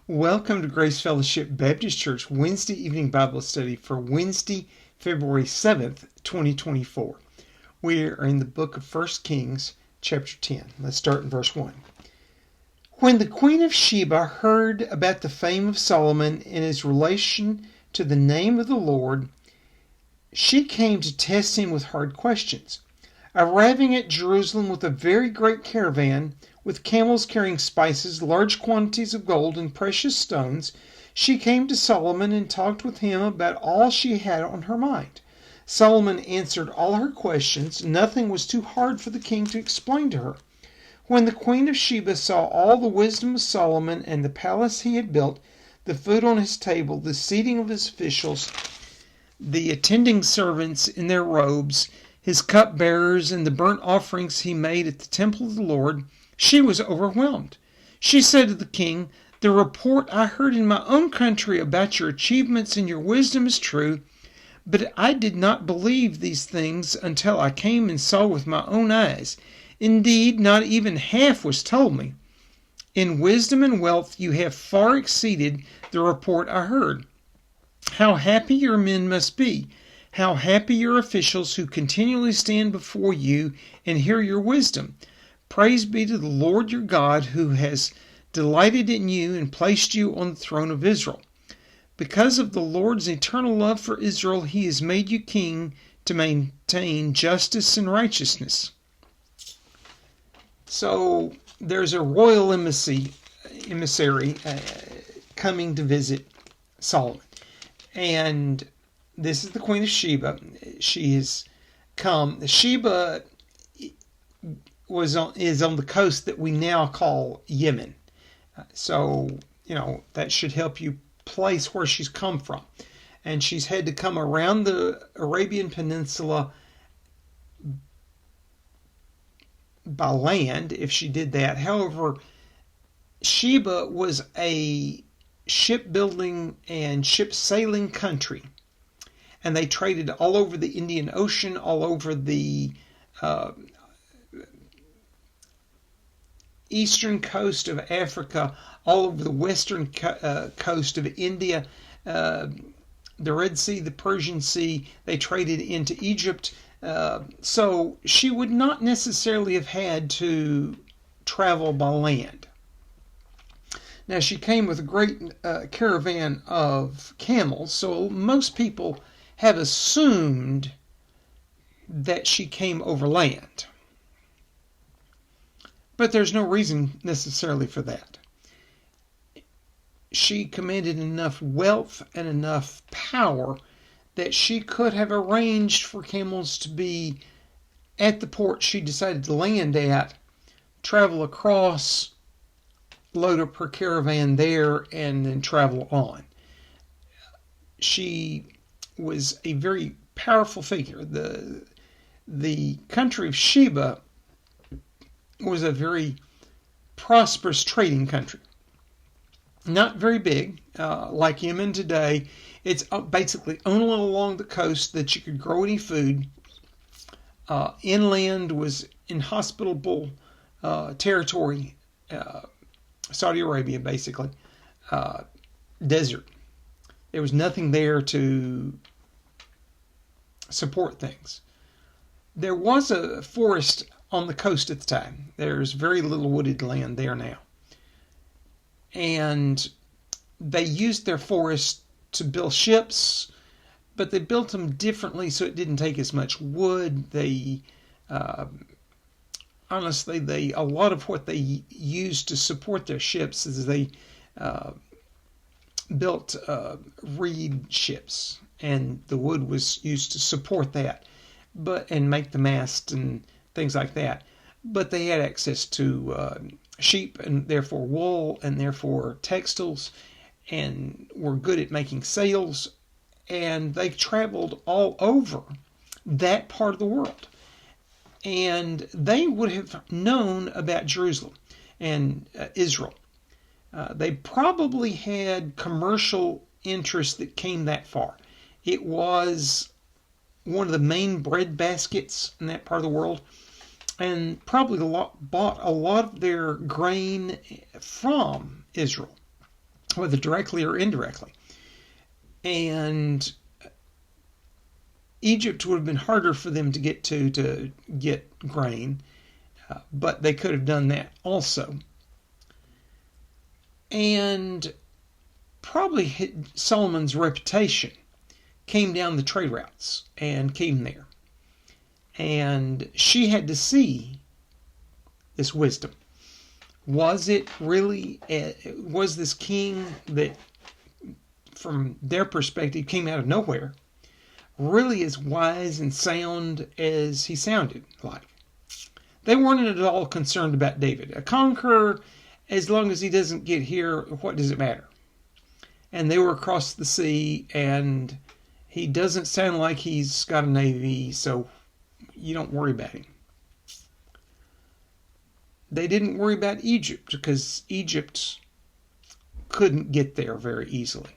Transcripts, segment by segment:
Welcome to Grace Fellowship Baptist Church Wednesday evening Bible study for Wednesday, February 7th, 2024. We are in the book of 1 Kings, chapter 10. Let's start in verse 1. When the Queen of Sheba heard about the fame of Solomon and his relation to the name of the Lord, she came to test him with hard questions. Arriving at Jerusalem with a very great caravan, with camels carrying spices, large quantities of gold, and precious stones, she came to Solomon and talked with him about all she had on her mind. Solomon answered all her questions. Nothing was too hard for the king to explain to her. When the Queen of Sheba saw all the wisdom of Solomon and the palace he had built, the food on his table, the seating of his officials, the attending servants in their robes, his cupbearers, and the burnt offerings he made at the temple of the Lord, she was overwhelmed. She said to the king, "The report I heard in my own country about your achievements and your wisdom is true, but I did not believe these things until I came and saw with my own eyes. Indeed, not even half was told me. In wisdom and wealth you have far exceeded the report I heard. How happy your men must be! How happy your officials who continually stand before you and hear your wisdom! Praise be to the Lord your God, who has delighted in you and placed you on the throne of Israel. Because of the Lord's eternal love for Israel, he has made you king to maintain justice and righteousness." So there's a royal emissary coming to visit Solomon. And this is the Queen of Sheba. She has come. Sheba is on the coast that we now call Yemen. So, that should help you place where she's come from. And she's had to come around the Arabian Peninsula by land if she did that. However, Sheba was a shipbuilding and ship sailing country. And they traded all over the Indian Ocean, all over the eastern coast of Africa, all over the western coast of India, the Red Sea, the Persian Sea. They traded into Egypt. So she would not necessarily have had to travel by land. Now, she came with a great caravan of camels, so most people have assumed that she came over land. But there's no reason necessarily for that. She commanded enough wealth and enough power that she could have arranged for camels to be at the port she decided to land at, travel across, load up her caravan there, and then travel on. She was a very powerful figure. The country of Sheba was a very prosperous trading country. Not very big, like Yemen today. It's basically only along the coast that you could grow any food. Inland was inhospitable territory, Saudi Arabia basically, desert. There was nothing there to support things. There was a forest on the coast at the time. There's very little wooded land there now. And they used their forest to build ships, but they built them differently so it didn't take as much wood. They, honestly, a lot of what they used to support their ships is they built reed ships, and the wood was used to support that, and make the mast and things like that. But they had access to sheep and therefore wool and therefore textiles, and were good at making sails, and they traveled all over that part of the world. And they would have known about Jerusalem and Israel. They probably had commercial interests that came that far. It was one of the main bread baskets in that part of the world, and probably bought a lot of their grain from Israel. whether directly or indirectly. And Egypt would have been harder for them to get grain, but they could have done that also. And probably Solomon's reputation came down the trade routes and came there. And she had to see this wisdom. Was it really, was this king that, from their perspective, came out of nowhere, really as wise and sound as he sounded like? They weren't at all concerned about David. A conqueror, as long as he doesn't get here, what does it matter? And they were across the sea, and he doesn't sound like he's got a navy, so you don't worry about him. They didn't worry about Egypt because Egypt couldn't get there very easily.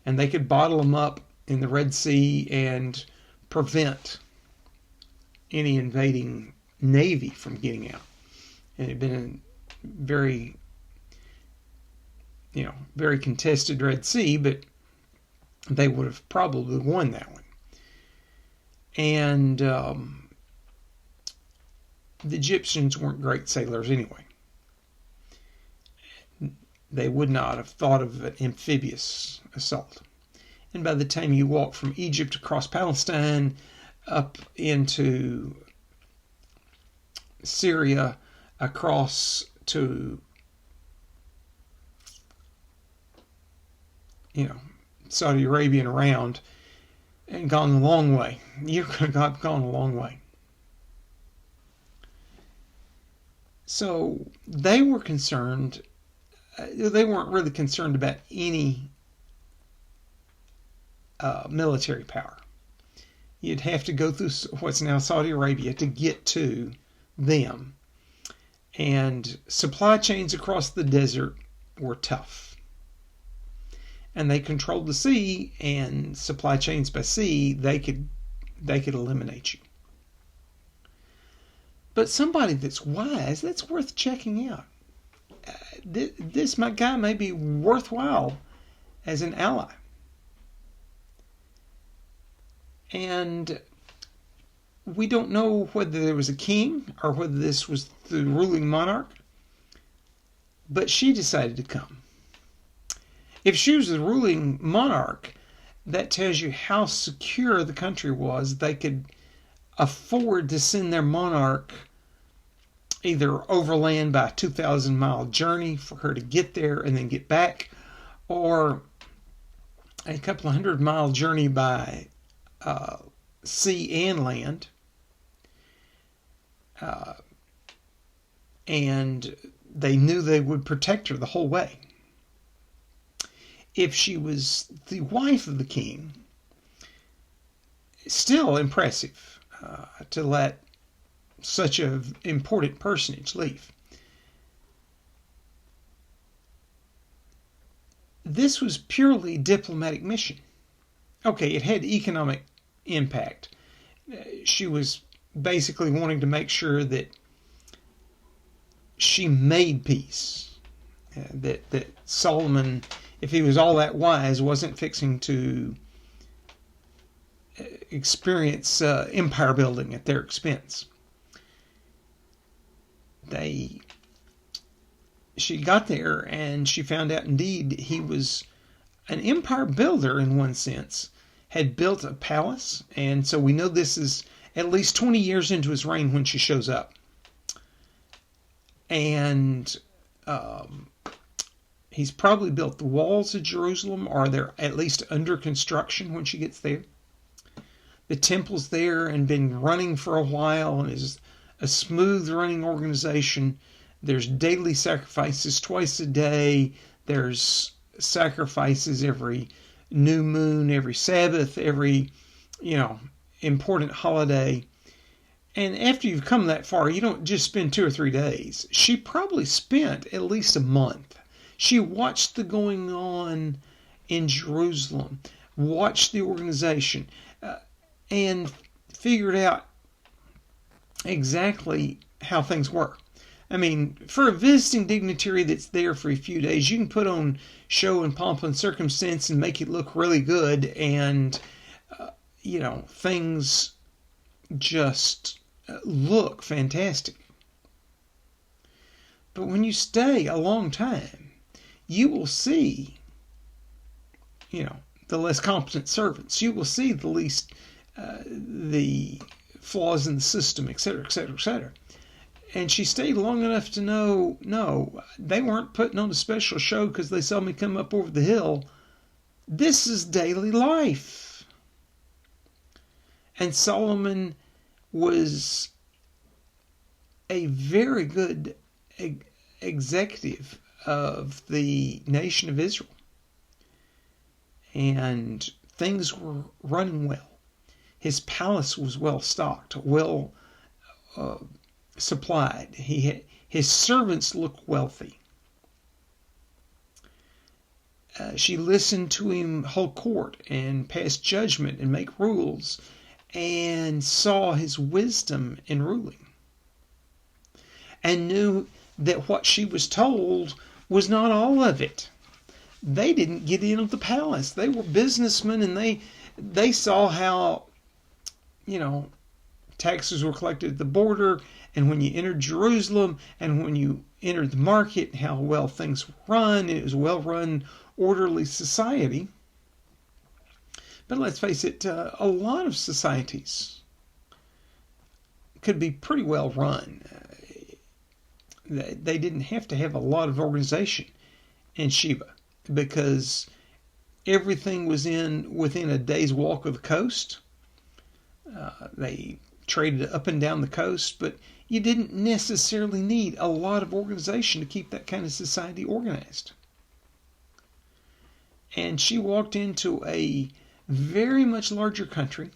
And they could bottle them up in the Red Sea and prevent any invading navy from getting out. And it had been a very, very contested Red Sea, but they would have probably won that one. And the Egyptians weren't great sailors anyway. They would not have thought of an amphibious assault. And by the time you walk from Egypt across Palestine up into Syria, across to, Saudi Arabia and around, and gone a long way. You could have gone a long way. So they were concerned. They weren't really concerned about any military power. You'd have to go through what's now Saudi Arabia to get to them. And supply chains across the desert were tough. And they controlled the sea, and supply chains by sea, they could eliminate you. But somebody that's wise, that's worth checking out. This guy may be worthwhile as an ally. And we don't know whether there was a king or whether this was the ruling monarch, but she decided to come. If she was the ruling monarch, that tells you how secure the country was. They could afford to send their monarch either overland by a 2,000-mile journey for her to get there and then get back, or a couple of 100-mile journey by sea and land. And they knew they would protect her the whole way. If she was the wife of the king, still impressive to let such an important personage leave. This was purely diplomatic mission. Okay, it had economic impact. She was basically wanting to make sure that she made peace. That Solomon, if he was all that wise, wasn't fixing to experience empire building at their expense. She got there and she found out indeed he was an empire builder in one sense, had built a palace, and so we know this is at least 20 years into his reign when she shows up. And he's probably built the walls of Jerusalem, or they're at least under construction when she gets there. The temple's there and been running for a while and is a smooth running organization. There's daily sacrifices twice a day. There's sacrifices every new moon, every Sabbath, every, important holiday. And after you've come that far, you don't just spend 2 or 3 days. She probably spent at least a month. She watched the going on in Jerusalem, watched the organization, and figured out exactly how things were. I mean, for a visiting dignitary that's there for a few days, you can put on show and pomp and circumstance and make it look really good, and things just look fantastic. But when you stay a long time, you will see, the less competent servants. You will see the least, the flaws in the system, etc., etc., etc. And she stayed long enough to know, no, they weren't putting on a special show because they saw me come up over the hill. This is daily life. And Solomon was a very good executive of the nation of Israel. And things were running well. His palace was well stocked, well supplied. His servants looked wealthy. She listened to him hold court and pass judgment and make rules, and saw his wisdom in ruling, and knew that what she was told was not all of it. They didn't get into the palace. They were businessmen, and they saw how, taxes were collected at the border, and when you entered Jerusalem, and when you entered the market, how well things were run. It was a well-run, orderly society. But let's face it, a lot of societies could be pretty well run. They didn't have to have a lot of organization in Sheba, because everything was within a day's walk of the coast. They traded up and down the coast, but you didn't necessarily need a lot of organization to keep that kind of society organized. And she walked into a very much larger country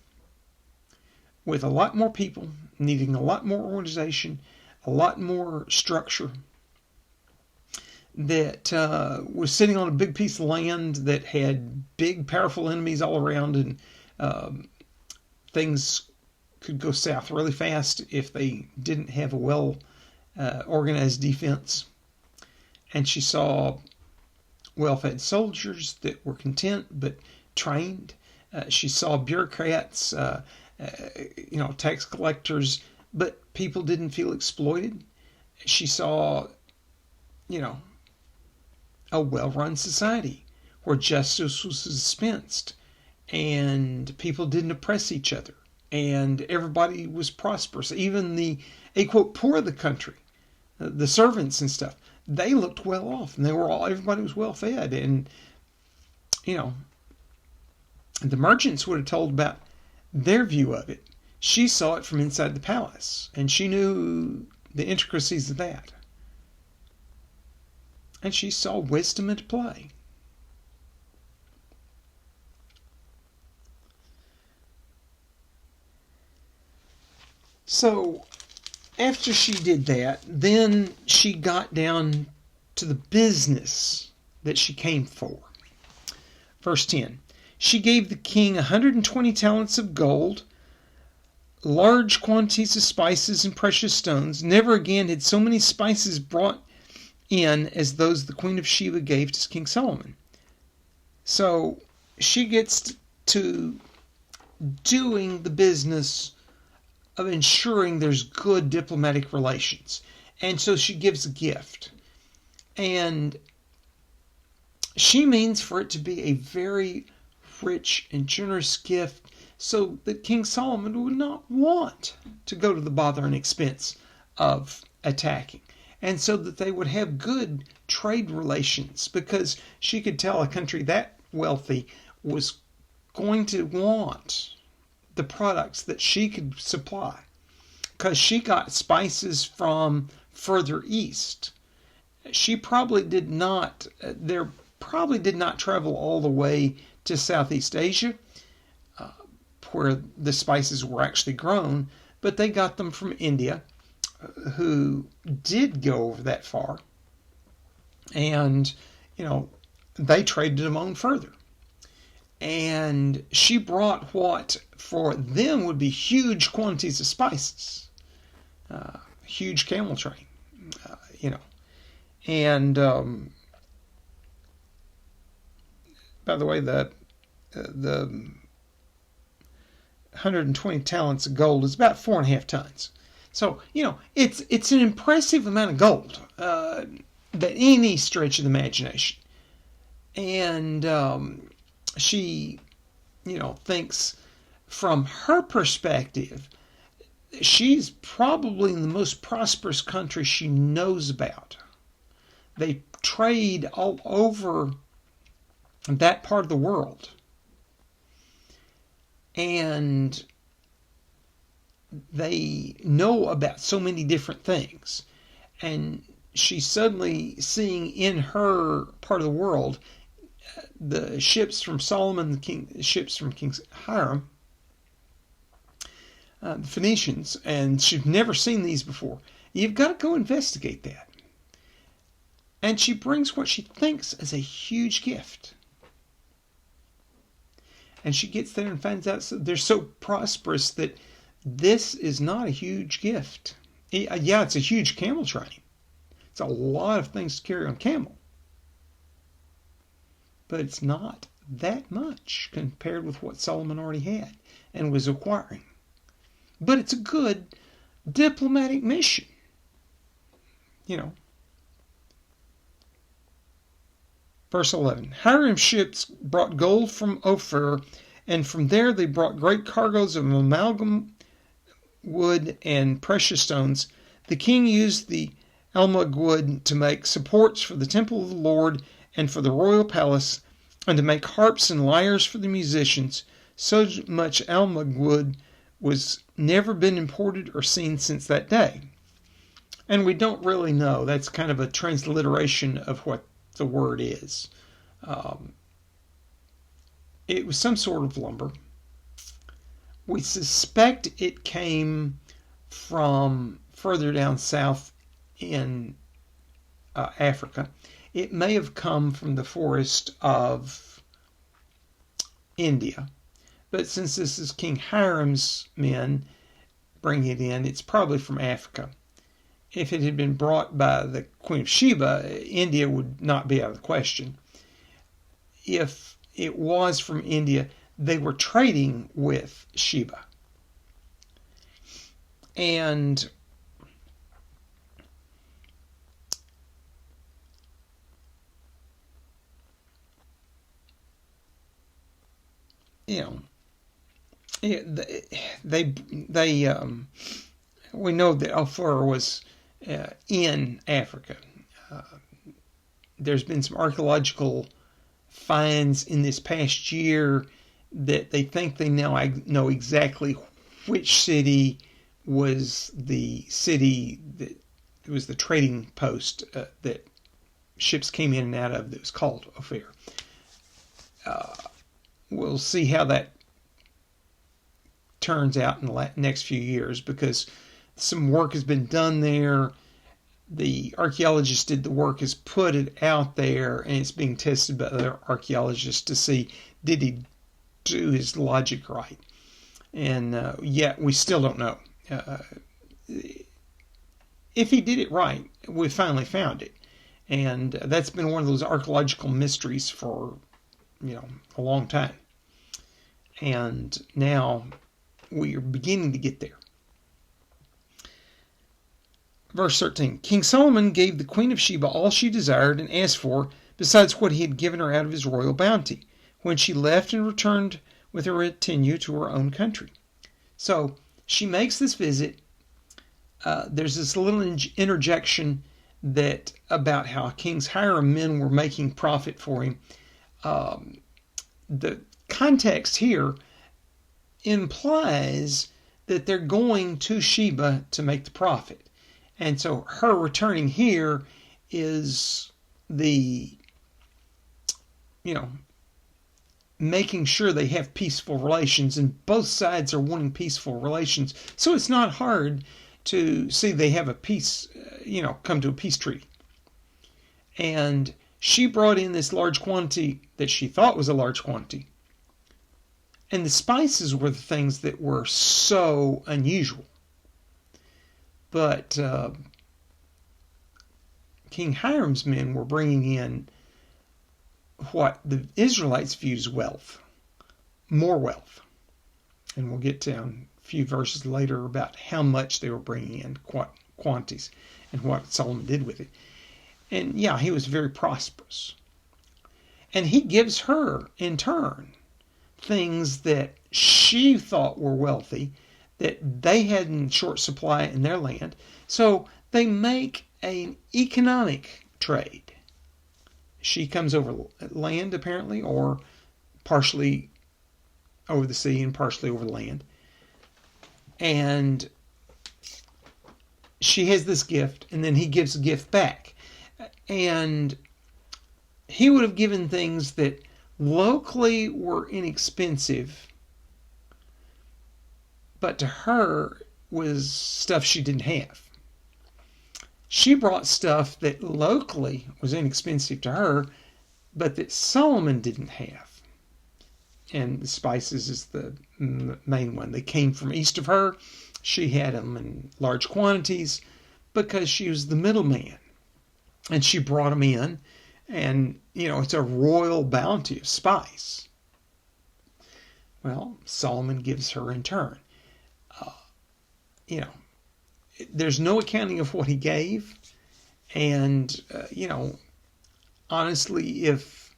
with a lot more people, needing a lot more organization, a lot more structure, that was sitting on a big piece of land that had big, powerful enemies all around, and things could go south really fast if they didn't have a well organized defense. And she saw well-fed soldiers that were content but trained. She saw bureaucrats, tax collectors, but people didn't feel exploited. She saw, a well-run society where justice was dispensed and people didn't oppress each other and everybody was prosperous. Even the quote poor of the country, the servants and stuff, they looked well off, and everybody was well fed. And the merchants would have told about their view of it. She saw it from inside the palace, and she knew the intricacies of that. And she saw wisdom at play. So, after she did that, then she got down to the business that she came for. Verse 10. She gave the king 120 talents of gold, large quantities of spices and precious stones. Never again had so many spices brought in as those the Queen of Sheba gave to King Solomon. So she gets to doing the business of ensuring there's good diplomatic relations. And so she gives a gift. And she means for it to be a very rich and generous gift, so that King Solomon would not want to go to the bother and expense of attacking. And so that they would have good trade relations, because she could tell a country that wealthy was going to want the products that she could supply, because she got spices from further east. She probably did not travel all the way to Southeast Asia, where the spices were actually grown, but they got them from India, who did go over that far, and they traded them on further. And she brought what for them would be huge quantities of spices, huge camel train, you know. And by the way, the 120 talents of gold is about 4.5 tons. So, it's an impressive amount of gold, that any stretch of the imagination. And she, thinks from her perspective, she's probably in the most prosperous country she knows about. They trade all over that part of the world. And they know about so many different things. And she's suddenly seeing in her part of the world the ships from Solomon, the ships from King Hiram, the Phoenicians, and she's never seen these before. You've got to go investigate that. And she brings what she thinks is a huge gift. And she gets there and finds out they're so prosperous that this is not a huge gift. Yeah, it's a huge camel train. It's a lot of things to carry on camel. But it's not that much compared with what Solomon already had and was acquiring. But it's a good diplomatic mission. Verse 11, Hiram's ships brought gold from Ophir, and from there they brought great cargoes of amalgam wood and precious stones. The king used the almug wood to make supports for the temple of the Lord and for the royal palace, and to make harps and lyres for the musicians. So much almug wood was never been imported or seen since that day. And we don't really know. That's kind of a transliteration of what the word is. It was some sort of lumber. We suspect it came from further down south in Africa. It may have come from the forest of India. But since this is King Hiram's men bringing it in, it's probably from Africa. If it had been brought by the Queen of Sheba, India would not be out of the question. If it was from India, they were trading with Sheba. And we know that Ophir was in Africa. There's been some archaeological finds in this past year that they think they now know exactly which city was the city that it was the trading post that ships came in and out of that was called Ophir. We'll see how that turns out in the next few years, because some work has been done there. The archaeologist did the work, has put it out there, and it's being tested by other archaeologists to see, did he do his logic right? And yet we still don't know. If he did it right, we finally found it. And that's been one of those archaeological mysteries for, a long time. And now we are beginning to get there. Verse 13, King Solomon gave the Queen of Sheba all she desired and asked for, besides what he had given her out of his royal bounty, when she left and returned with her retinue to her own country. So she makes this visit. There's this little interjection that about how King's Hiram men were making profit for him. The context here implies that they're going to Sheba to make the profit. And so her returning here is the, making sure they have peaceful relations, and both sides are wanting peaceful relations. So it's not hard to see they have a peace, come to a peace treaty. And she brought in this large quantity that she thought was a large quantity. And the spices were the things that were so unusual. But King Hiram's men were bringing in what the Israelites viewed as wealth, more wealth. And we'll get to a few verses later about how much they were bringing in, quantities, and what Solomon did with it. And yeah, he was very prosperous. And he gives her, in turn, things that she thought were wealthy that they had in short supply in their land. So they make an economic trade. She comes over land, apparently, or partially over the sea and partially over land. And she has this gift, and then he gives a gift back. And he would have given things that locally were inexpensive, but to her was stuff she didn't have. She brought stuff that locally was inexpensive to her, but that Solomon didn't have. And the spices is the main one. They came from east of her. She had them in large quantities because she was the middleman. And she brought them in. And, it's a royal bounty of spice. Well, Solomon gives her in turn. There's no accounting of what he gave. And, honestly, if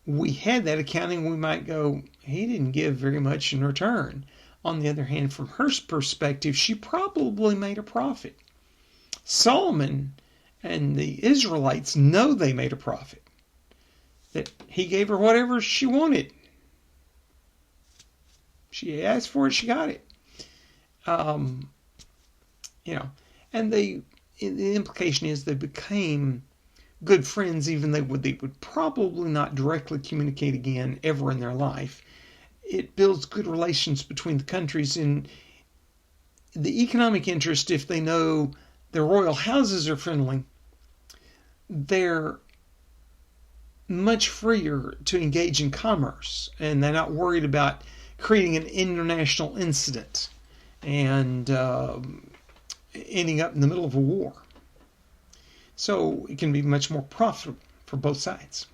we had that accounting, we might go, he didn't give very much in return. On the other hand, from her perspective, she probably made a profit. Solomon and the Israelites know they made a profit. That he gave her whatever she wanted. She asked for it, she got it. And the implication is they became good friends, even though they would probably not directly communicate again ever in their life. It builds good relations between the countries, and the economic interest, if they know their royal houses are friendly, they're much freer to engage in commerce, and they're not worried about creating an international incident and ending up in the middle of a war. So it can be much more profitable for both sides.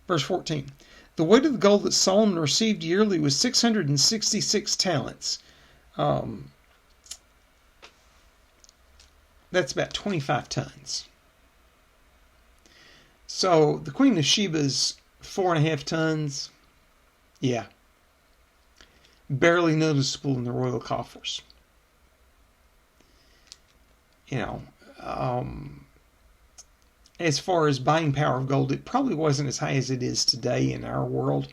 Verse 14. The weight of the gold that Solomon received yearly was 666 talents. That's about 25 tons. So the Queen of Sheba's 4.5 tons. Yeah. Barely noticeable in the royal coffers. As far as buying power of gold, it probably wasn't as high as it is today in our world.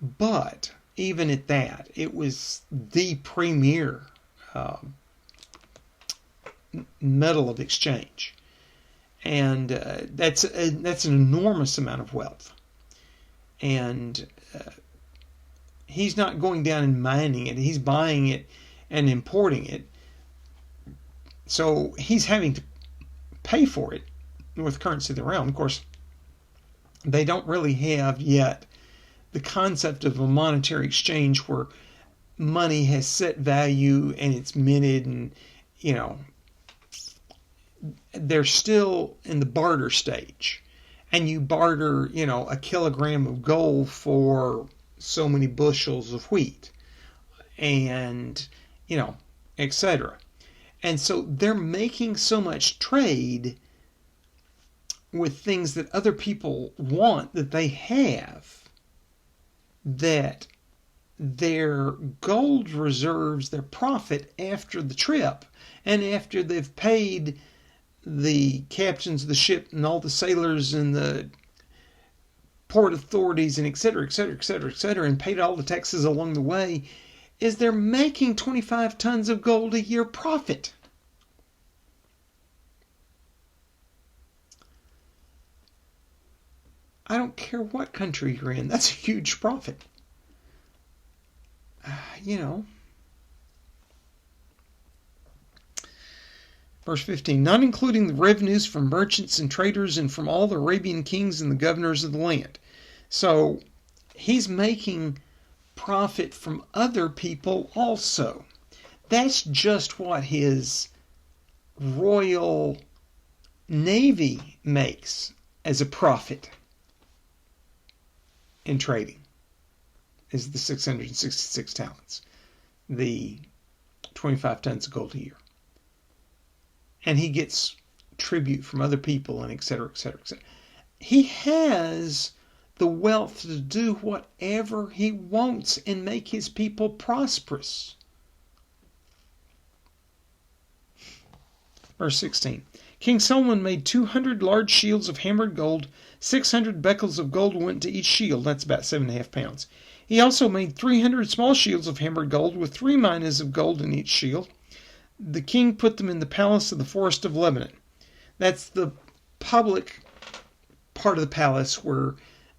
But even at that, it was the premier metal of exchange. And that's an enormous amount of wealth. And he's not going down and mining it. He's buying it and importing it. So he's having to pay for it with currency of the realm. Of course, they don't really have yet the concept of a monetary exchange where money has set value and it's minted, and they're still in the barter stage. And you barter, a kilogram of gold for so many bushels of wheat, and, etc. And so they're making so much trade with things that other people want that they have, that their gold reserves, their profit after the trip, and after they've paid the captains of the ship and all the sailors and the port authorities and et cetera, et cetera, et cetera, et cetera, and paid all the taxes along the way, is they're making 25 tons of gold a year profit. I don't care what country you're in. That's a huge profit. Verse 15, not including the revenues from merchants and traders and from all the Arabian kings and the governors of the land. So he's making profit from other people also. That's just what his Royal Navy makes as a profit in trading is the 666 talents, the 25 tons of gold a year. And he gets tribute from other people and et cetera, et cetera, et cetera. He has the wealth to do whatever he wants and make his people prosperous. Verse 16. King Solomon made 200 large shields of hammered gold. 600 becquels of gold went to each shield. That's about 7.5 pounds. He also made 300 small shields of hammered gold with 3 minas of gold in each shield. The king put them in the palace of the forest of Lebanon. That's the public part of the palace where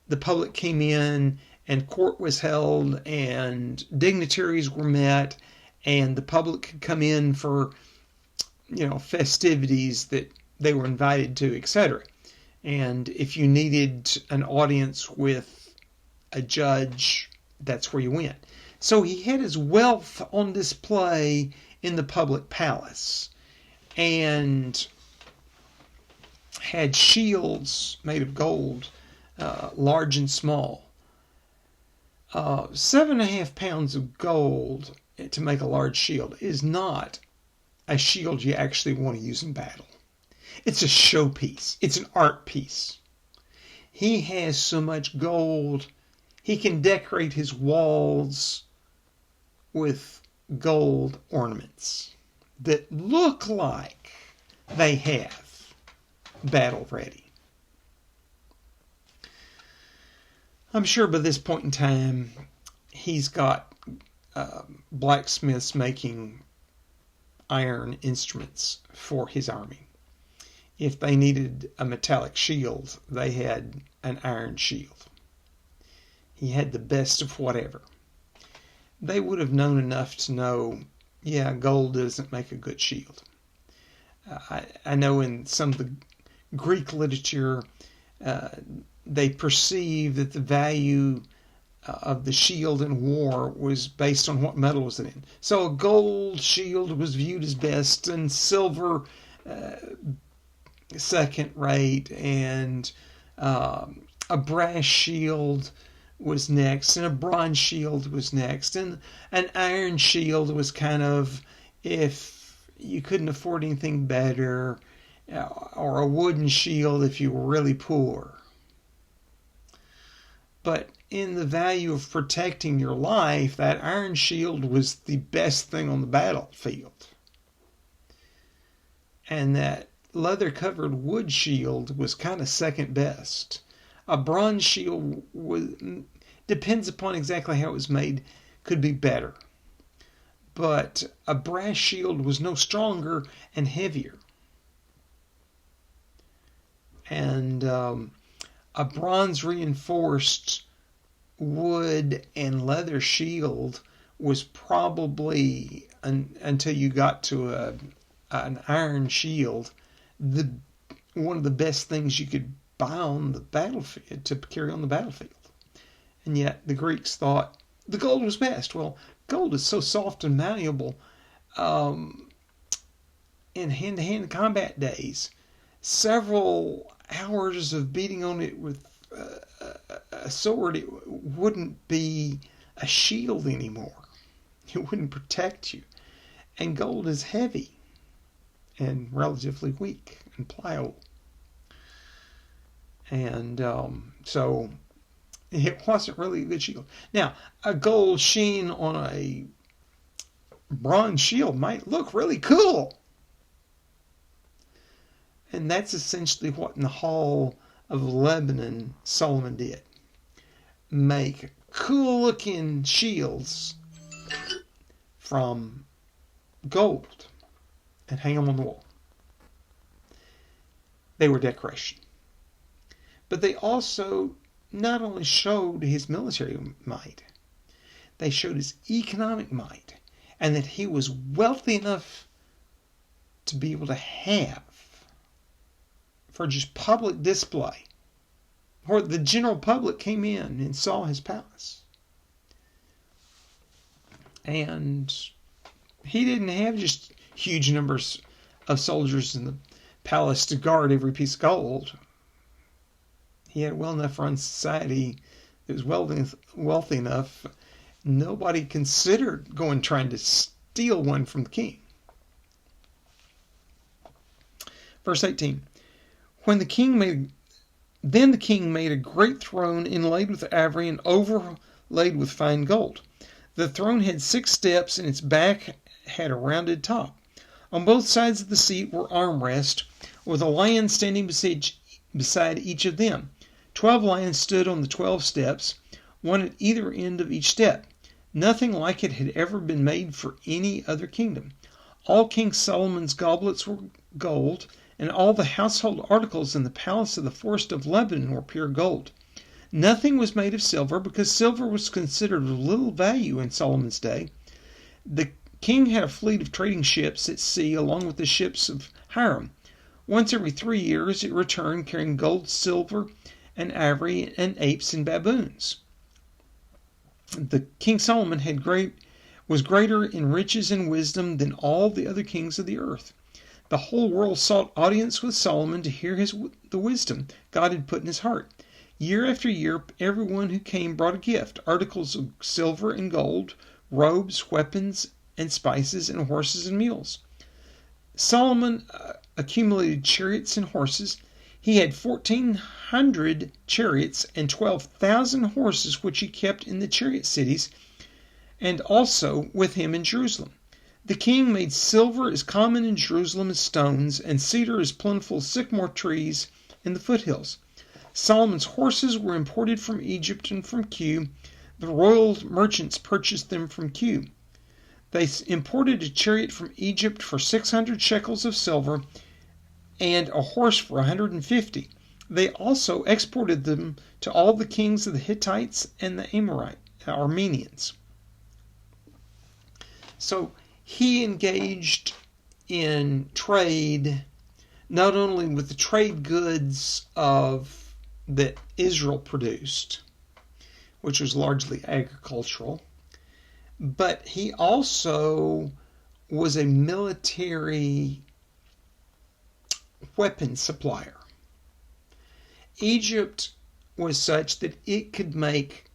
the public came in and court was held and dignitaries were met and the public could come in for, festivities that they were invited to, etc. And if you needed an audience with a judge, that's where you went. So he had his wealth on display in the public palace and had shields made of gold, large and small. 7.5 pounds of gold to make a large shield is not a shield you actually want to use in battle. It's a showpiece. It's an art piece. He has so much gold, he can decorate his walls with gold ornaments that look like they have battle ready. I'm sure by this point in time, he's got blacksmiths making iron instruments for his army. If they needed a metallic shield, they had an iron shield. He had the best of whatever. They would have known enough to know, gold doesn't make a good shield. I know in some of the Greek literature, they perceived that the value of the shield in war was based on what metal was in. So a gold shield was viewed as best, and silver second rate, and a brass shield was next, and a bronze shield was next, and an iron shield was kind of if you couldn't afford anything better, or a wooden shield if you were really poor. But in the value of protecting your life, that iron shield was the best thing on the battlefield. And that leather-covered wood shield was kind of second best. A bronze shield depends upon exactly how it was made, could be better. But a brass shield was no stronger and heavier. And a bronze reinforced wood and leather shield was probably, until you got to an iron shield, one of the best things you could buy on the battlefield, to carry on the battlefield. And yet the Greeks thought the gold was best. Well, gold is so soft and malleable. In hand-to-hand combat days, several hours of beating on it with a sword, it wouldn't be a shield anymore. It wouldn't protect you. And gold is heavy and relatively weak and pliable. And so it wasn't really a good shield. Now, a gold sheen on a bronze shield might look really cool. And that's essentially what in the Hall of Lebanon Solomon did. Make cool-looking shields from gold and hang them on the wall. They were decoration. But they also not only showed his military might, they showed his economic might, and that he was wealthy enough to be able to have, for just public display, where the general public came in and saw his palace. And he didn't have just huge numbers of soldiers in the palace to guard every piece of gold. He had a well enough run society that was wealthy enough. Nobody considered trying to steal one from the king. Verse 18. Then the king made a great throne inlaid with ivory and overlaid with fine gold. The throne had 6 steps, and its back had a rounded top. On both sides of the seat were armrests, with a lion standing beside each of them. 12 lions stood on the 12 steps, one at either end of each step. Nothing like it had ever been made for any other kingdom. All King Solomon's goblets were gold, and all the household articles in the palace of the Forest of Lebanon were pure gold. Nothing was made of silver, because silver was considered of little value in Solomon's day. The king had a fleet of trading ships at sea, along with the ships of Hiram. Once every 3 years it returned, carrying gold, silver, and ivory, and apes and baboons. The King Solomon was greater in riches and wisdom than all the other kings of the earth. The whole world sought audience with Solomon to hear the wisdom God had put in his heart. Year after year, everyone who came brought a gift: articles of silver and gold, robes, weapons, and spices, and horses and mules. Solomon accumulated chariots and horses. He had 1,400 chariots and 12,000 horses, which he kept in the chariot cities, and also with him in Jerusalem. The king made silver as common in Jerusalem as stones, and cedar as plentiful as sycamore trees in the foothills. Solomon's horses were imported from Egypt and from Kue. The royal merchants purchased them from Kue. They imported a chariot from Egypt for 600 shekels of silver and a horse for 150. They also exported them to all the kings of the Hittites and the Armenians. So he engaged in trade, not only with the trade goods that Israel produced, which was largely agricultural, but he also was a military weapon supplier. Egypt was such that it could make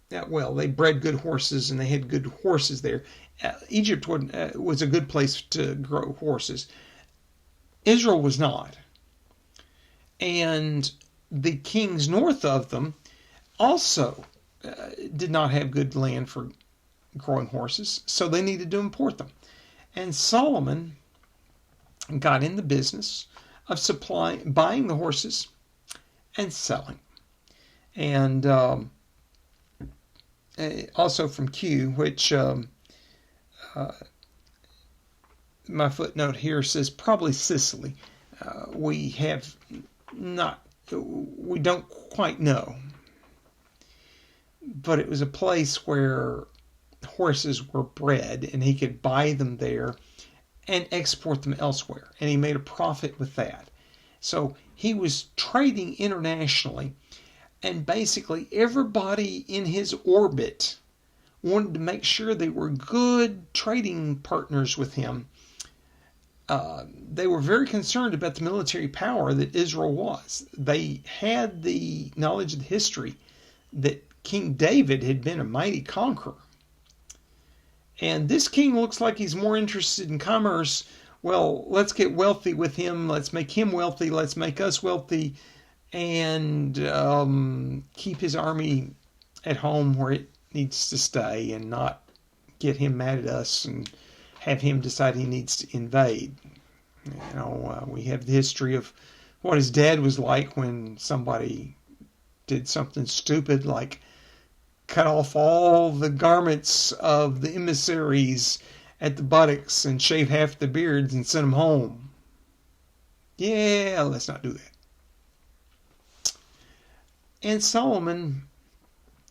they bred good horses, and they had good horses there. Egypt was a good place to grow horses. Israel was not. And the kings north of them also did not have good land for growing horses, so they needed to import them. And Solomon got in the business of buying the horses and selling. And also from Kue, which my footnote here says probably Sicily. We don't quite know. But it was a place where horses were bred, and he could buy them there and export them elsewhere. And he made a profit with that. So he was trading internationally, and basically everybody in his orbit wanted to make sure they were good trading partners with him. They were very concerned about the military power that Israel was. They had the knowledge of the history that King David had been a mighty conqueror. And this king looks like he's more interested in commerce. Well, let's get wealthy with him. Let's make him wealthy. Let's make us wealthy. And keep his army at home where it needs to stay, and not get him mad at us and have him decide he needs to invade. We have the history of what his dad was like when somebody did something stupid like cut off all the garments of the emissaries at the buttocks and shave half the beards and send them home. Yeah, let's not do that. And Solomon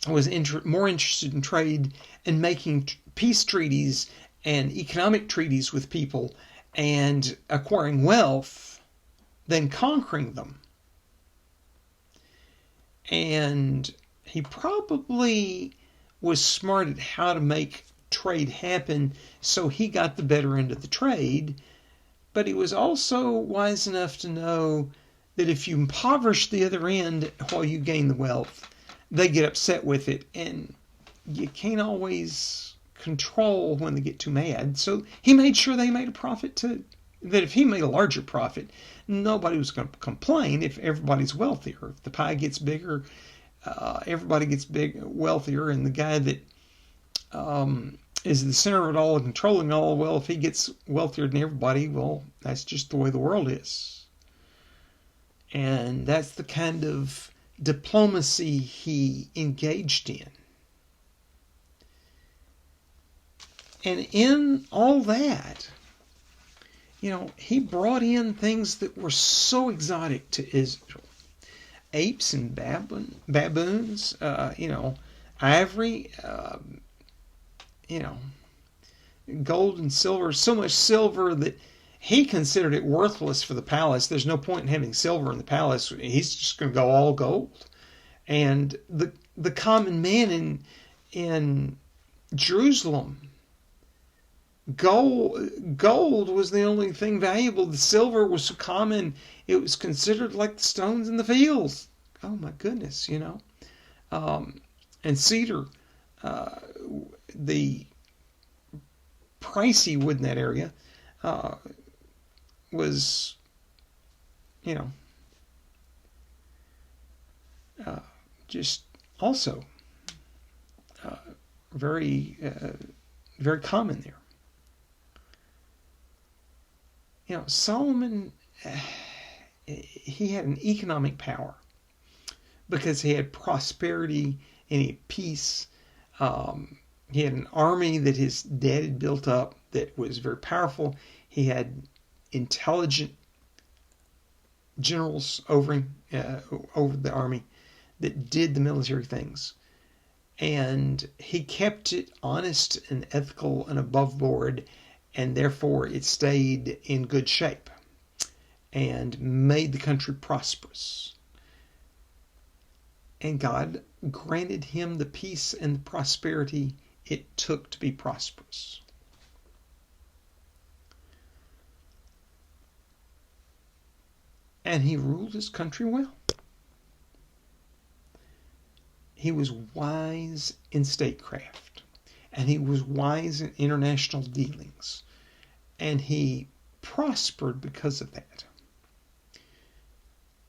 was more interested in trade and making peace treaties and economic treaties with people and acquiring wealth than conquering them. And he probably was smart at how to make trade happen, so he got the better end of the trade. But he was also wise enough to know that if you impoverish the other end while you gain the wealth, they get upset with it, and you can't always control when they get too mad. So he made sure they made a profit too. That if he made a larger profit, nobody was going to complain if everybody's wealthier. If the pie gets bigger, everybody gets wealthier, and the guy that is the center of it all and controlling all, well, if he gets wealthier than everybody, well, that's just the way the world is. And that's the kind of diplomacy he engaged in. And in all that, he brought in things that were so exotic to Israel. Apes and baboons, ivory, gold and silver, so much silver that he considered it worthless for the palace. There's no point in having silver in the palace. He's just going to go all gold. And the common man in Jerusalem, gold was the only thing valuable. The silver was so common, it was considered like the stones in the fields. Oh my goodness, and cedar, the pricey wood in that area, was, just also very, very common there. Solomon, he had an economic power because he had prosperity and he had peace. He had an army that his dad had built up that was very powerful. He had intelligent generals over him, over the army, that did the military things. And he kept it honest and ethical and above board, and therefore it stayed in good shape and made the country prosperous. And God granted him the peace and the prosperity it took to be prosperous. And he ruled his country well. He was wise in statecraft, and he was wise in international dealings, and he prospered because of that.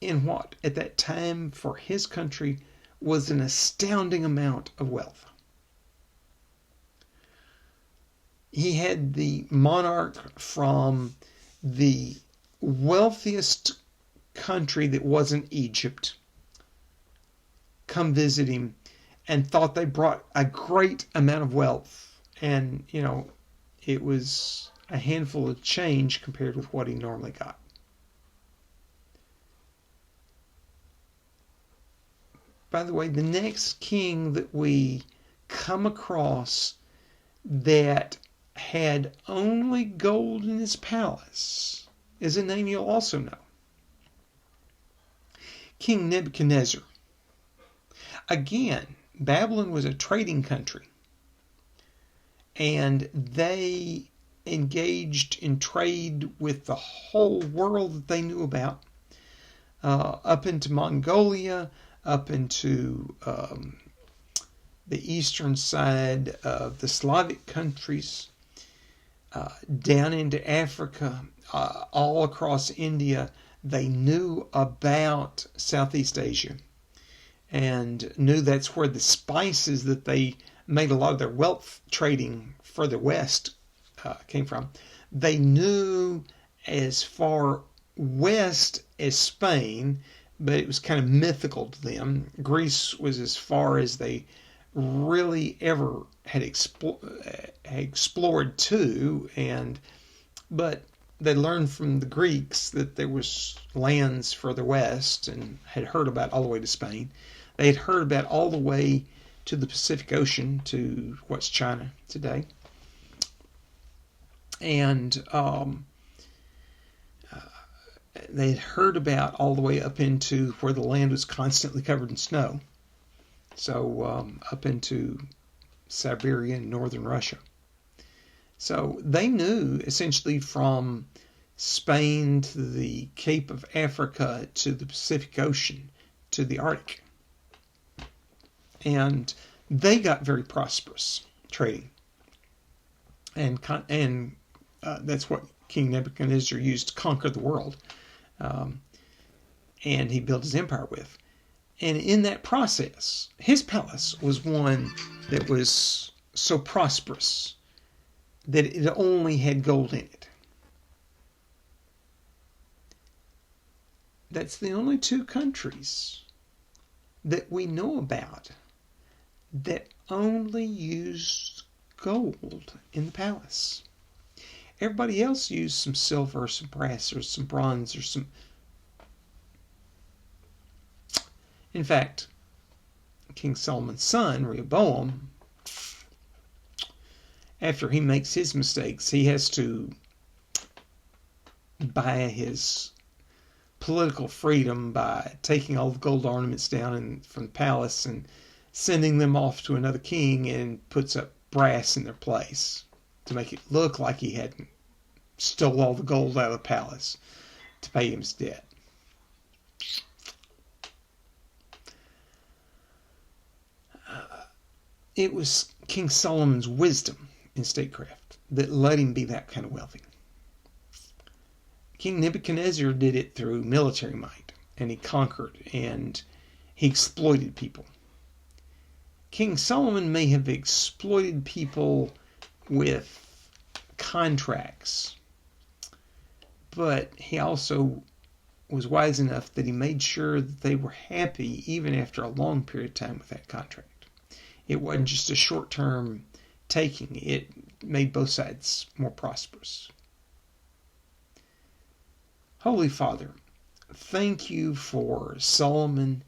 In what, at that time for his country, was an astounding amount of wealth. He had the monarch from the wealthiest country that wasn't Egypt come visit him and thought they brought a great amount of wealth. And, it was a handful of change compared with what he normally got. By the way, the next king that we come across that had only gold in his palace is a name you'll also know. King Nebuchadnezzar. Again, Babylon was a trading country, and they engaged in trade with the whole world that they knew about, up into Mongolia, up into the eastern side of the Slavic countries, down into Africa, all across India. They knew about Southeast Asia and knew that's where the spices that they made a lot of their wealth trading further west came from. They knew as far west as Spain, but it was kind of mythical to them. Greece was as far as they really ever had explored to, but they learned from the Greeks that there was lands further west and had heard about all the way to Spain. They had heard about all the way to the Pacific Ocean, to what's China today. And they had heard about all the way up into where the land was constantly covered in snow. So up into Siberia and northern Russia. So they knew essentially from Spain to the Cape of Africa to the Pacific Ocean to the Arctic. And they got very prosperous trading. And that's what King Nebuchadnezzar used to conquer the world. And he built his empire with. And in that process, his palace was one that was so prosperous that it only had gold in it. That's the only two countries that we know about that only used gold in the palace. Everybody else used some silver, some brass, or some bronze, or some... In fact, King Solomon's son, Rehoboam, after he makes his mistakes, he has to buy his political freedom by taking all the gold ornaments down from the palace and sending them off to another king, and puts up brass in their place to make it look like he hadn't stole all the gold out of the palace to pay him his debt. It was King Solomon's wisdom in statecraft that let him be that kind of wealthy. King Nebuchadnezzar did it through military might, and he conquered and he exploited people. King Solomon may have exploited people with contracts, but he also was wise enough that he made sure that they were happy even after a long period of time with that contract. It wasn't just a short-term taking. It made both sides more prosperous. Holy Father, thank you for Solomon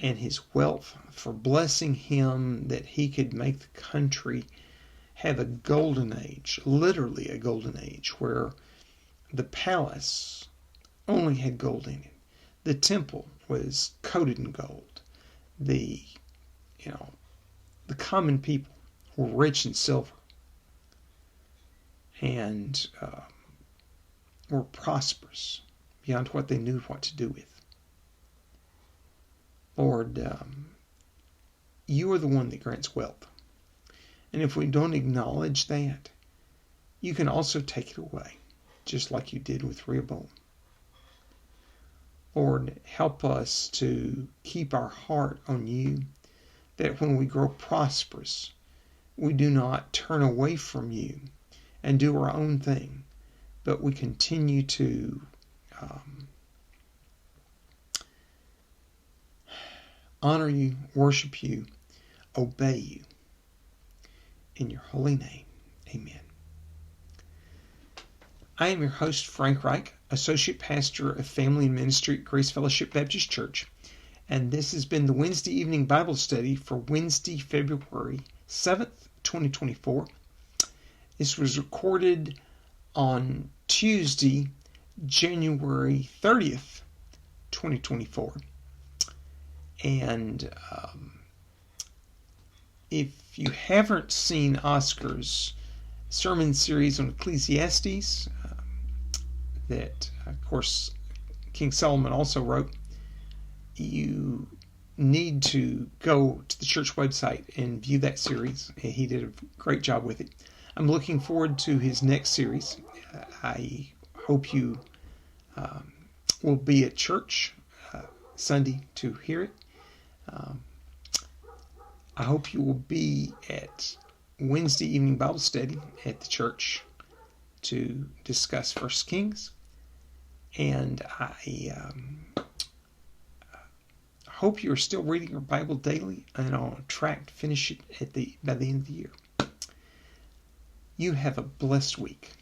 and his wealth, for blessing him that he could make the country have a golden age, literally a golden age, where the palace only had gold in it. The temple was coated in gold. The common people were rich in silver and were prosperous beyond what they knew what to do with. Lord, you are the one that grants wealth. And if we don't acknowledge that, you can also take it away, just like you did with Rehoboam. Lord, help us to keep our heart on you, that when we grow prosperous, we do not turn away from you and do our own thing, but we continue to honor you, worship you, obey you. In your holy name, amen. I am your host, Frank Reich, Associate Pastor of Family and Ministry at Grace Fellowship Baptist Church, and this has been the Wednesday evening Bible study for Wednesday, February 7th, 2024. This was recorded on Tuesday, January 30th, 2024. And if you haven't seen Oscar's sermon series on Ecclesiastes, that, of course, King Solomon also wrote, you need to go to the church website and view that series. He did a great job with it. I'm looking forward to his next series. I hope you will be at church Sunday to hear it. I hope you will be at Wednesday evening Bible study at the church to discuss 1 Kings. And I hope you are still reading your Bible daily and on track to finish it by the end of the year. You have a blessed week.